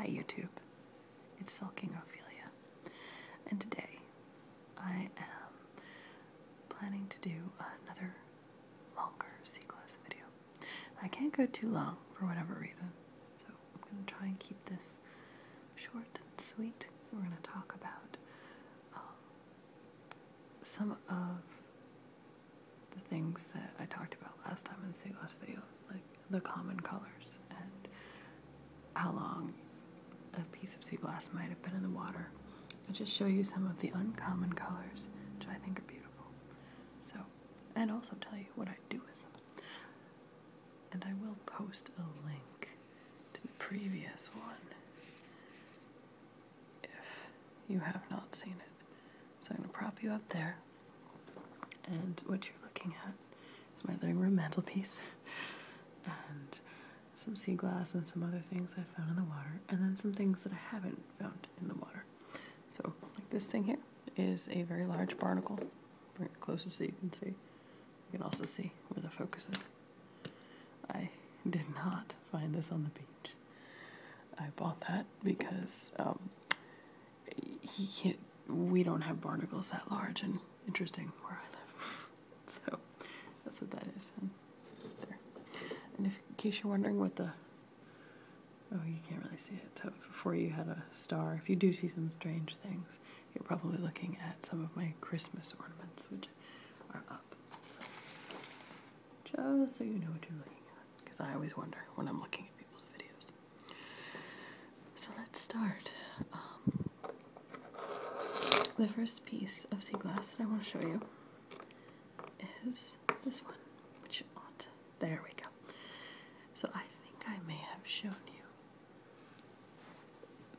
Hi YouTube, it's Sulking Ophelia, and today I am planning to do another longer sea glass video. I can't go too long for whatever reason, so I'm going to try and keep this short and sweet. We're going to talk about some of the things that I talked about last time in the sea glass video, like the common colors and how long a piece of sea glass might have been in the water. I'll just show you some of the uncommon colors, which I think are beautiful. So, and also tell you what I do with them. And I will post a link to the previous one if you have not seen it. So I'm going to prop you up there, and what you're looking at is my living room mantelpiece, and some sea glass and some other things I found in the water, and then some things that I haven't found in the water. So, like this thing here is a very large barnacle. Bring it closer so you can see. You can also see where the focus is. I did not find this on the beach. I bought that because we don't have barnacles that large and interesting where I live. So that's what that is. And there. And if, in case you're wondering what the... Oh, you can't really see it. So before you had a star, if you do see some strange things, you're probably looking at some of my Christmas ornaments, which are up. So just so you know what you're looking at, because I always wonder when I'm looking at people's videos. So let's start. The first piece of sea glass that I want to show you is this one, which ought... There we go. So I think I may have shown you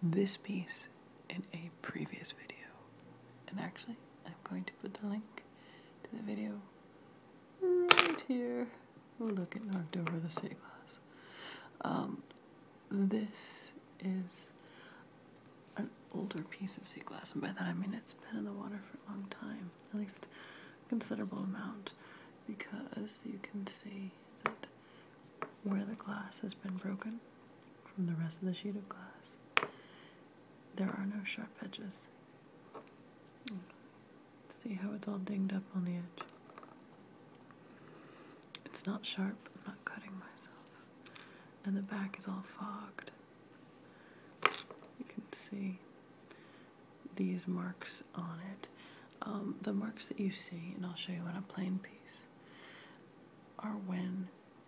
this piece in a previous video. And actually, I'm going to put the link to the video right here. Oh, look, it knocked over the sea glass. This is an older piece of sea glass, and by that I mean it's been in the water for a long time, at least a considerable amount, because you can see that where the glass has been broken from the rest of the sheet of glass, there are no sharp edges. See how it's all dinged up on the edge? It's not sharp, I'm not cutting myself. And the back is all fogged. You can see these marks on it. The marks that you see, and I'll show you on a plain piece, are when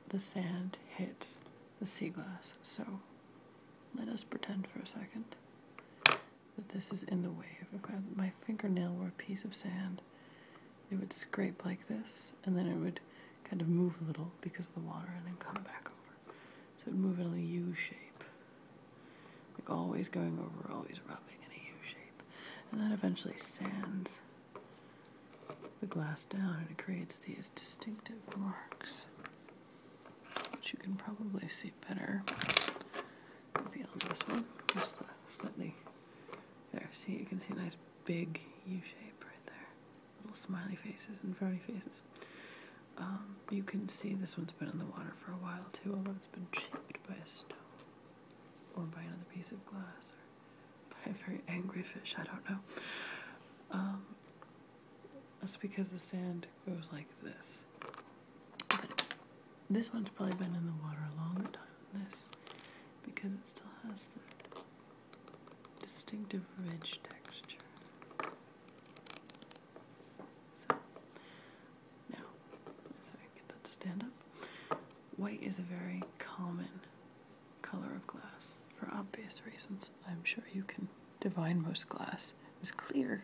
the sand hits the sea glass. So let us pretend for a second that this is in the wave. If my fingernail were a piece of sand, it would scrape like this, and then it would kind of move a little because of the water, and then come back over. So it would move in a U shape, like always going over, always rubbing in a U shape. And that eventually sands the glass down, and it creates these distinctive marks, which you can probably see better beyond this one. Just slightly there. See, you can see a nice big U shape right there. Little smiley faces and frowny faces. You can see this one's been in the water for a while too, although it's been chipped by a stone, or by another piece of glass, or by a very angry fish, I don't know. That's because the sand goes like this. But this one's probably been in the water a longer time than this, because it still has the distinctive ridge texture. So, now, so I can get that to stand up. White is a very common color of glass for obvious reasons. I'm sure you can divine most glass is clear,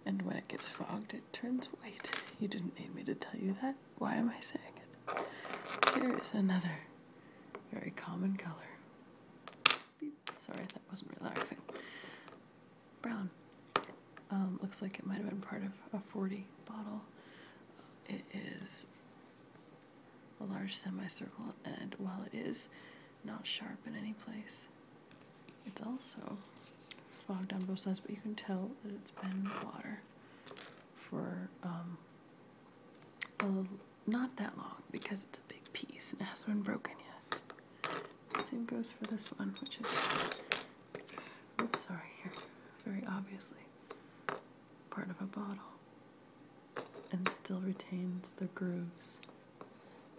and when it gets fogged, it turns white. You didn't need me to tell you that. Why am I saying it? Here is another very common color. Beep. Sorry, that wasn't relaxing. Brown. Looks like it might have been part of a 40 bottle. It is a large semicircle, and while it is not sharp in any place, it's also fogged on both sides, but you can tell that it's been in the water for not that long, because it's a big piece and it hasn't been broken yet. same goes for this one, which is, oops, sorry, here, very obviously part of a bottle, and still retains the grooves.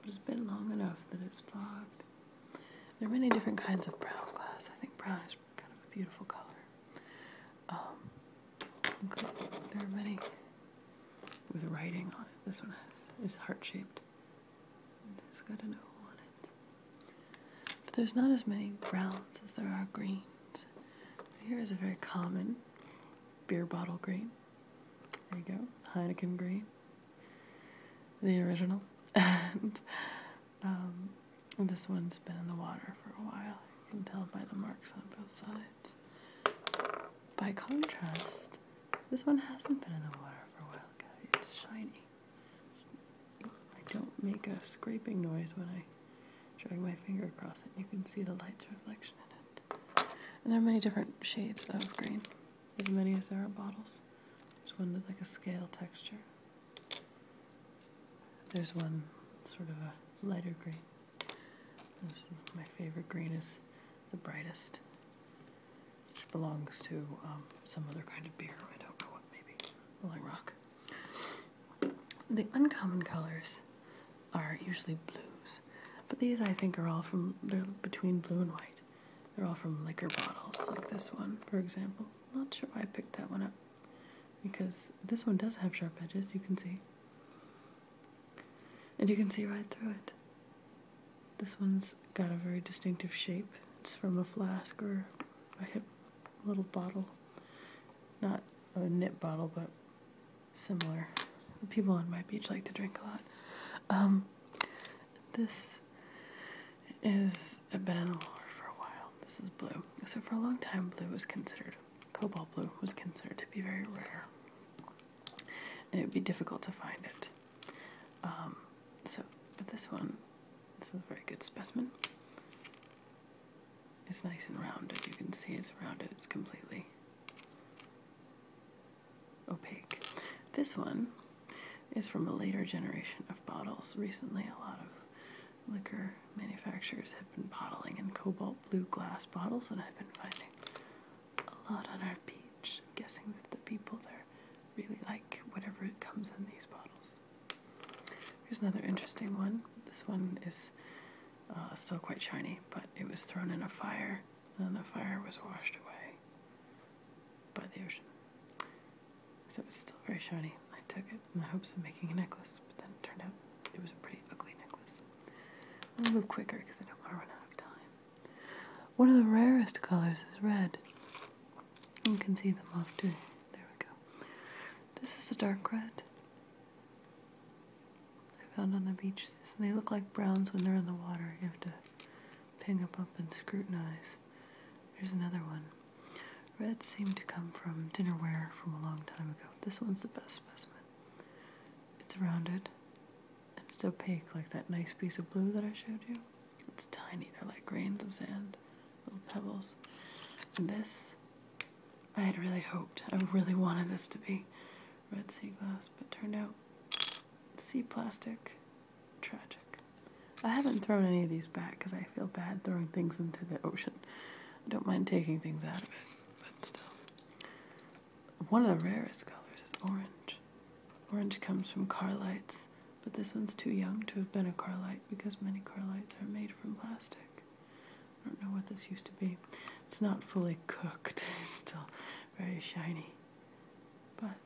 But it's been long enough that it's fogged. There are many different kinds of brown glass. I think brown is kind of a beautiful color. There are many with writing on it. This one is heart-shaped. It's got an O on it. But there's not as many browns as there are greens. Here is a very common beer bottle green. There you go, Heineken green, the original. And this one's been in the water for a while. You can tell by the marks on both sides. By contrast, this one hasn't been in the water for a while. It's shiny. I don't make a scraping noise when I drag my finger across it. You can see the light's reflection in it. And there are many different shades of green, as many as there are bottles. There's one with like a scale texture. There's one sort of a lighter green. My favorite green is the brightest, which belongs to some other kind of beer. I don't know what, maybe Rolling Rock. The uncommon colors are usually blues, but these I think are all from, they're between blue and white. They're all from liquor bottles, like this one, for example. I'm not sure why I picked that one up, because this one does have sharp edges, you can see. And you can see right through it. This one's got a very distinctive shape. It's from a flask or a hip little bottle. Not a nip bottle, but similar. The people on my beach like to drink a lot. This is been in the water for a while. This is blue. So for a long time, blue was considered, cobalt blue was considered to be very rare. And it would be difficult to find it. But this one, this is a very good specimen. It's nice and rounded. You can see it's rounded. It's completely opaque. This one is from a later generation of bottles. Recently, a lot of liquor manufacturers have been bottling in cobalt blue glass bottles, and I've been finding a lot on our beach. I'm guessing that the people there really like whatever comes in these bottles. Here's another interesting one. This one is still quite shiny, but it was thrown in a fire, and then the fire was washed away by the ocean. So it's still very shiny. I took it in the hopes of making a necklace, but then it turned out it was a pretty ugly necklace. I'm going to move quicker because I don't want to run out of time. One of the rarest colors is red. You can see them off too. There we go. This is a dark red. Found on the beach. So they look like browns when they're in the water. You have to ping them up and scrutinize. Here's another one. Reds seem to come from dinnerware from a long time ago. This one's the best specimen. It's rounded and it's opaque like that nice piece of blue that I showed you. It's tiny. They're like grains of sand, little pebbles. And this, I had really hoped, I really wanted this to be red sea glass, but turned out sea plastic. Tragic. I haven't thrown any of these back because I feel bad throwing things into the ocean. I don't mind taking things out of it, but still. One of the rarest colors is orange. Orange comes from car lights, but this one's too young to have been a car light because many car lights are made from plastic. I don't know what this used to be. It's not fully cooked. It's still very shiny. But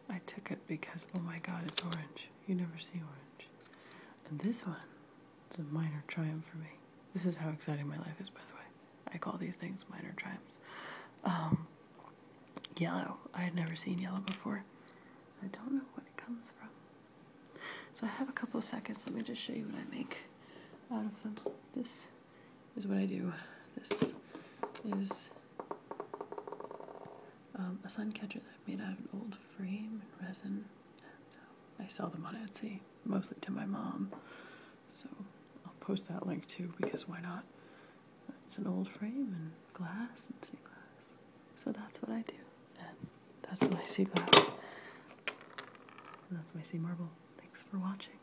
I took it because, oh my god, it's orange. You never see orange. And this one is a minor triumph for me. This is how exciting my life is, by the way. I call these things minor triumphs. Yellow. I had never seen yellow before. I don't know what it comes from. So I have a couple of seconds. Let me just show you what I make out of them. This is what I do. This is a suncatcher that I made out of an old frame and resin. And I sell them on Etsy, mostly to my mom. So I'll post that link too, because why not? It's an old frame and glass and sea glass. So that's what I do. And that's my sea glass. And that's my sea marble. Thanks for watching.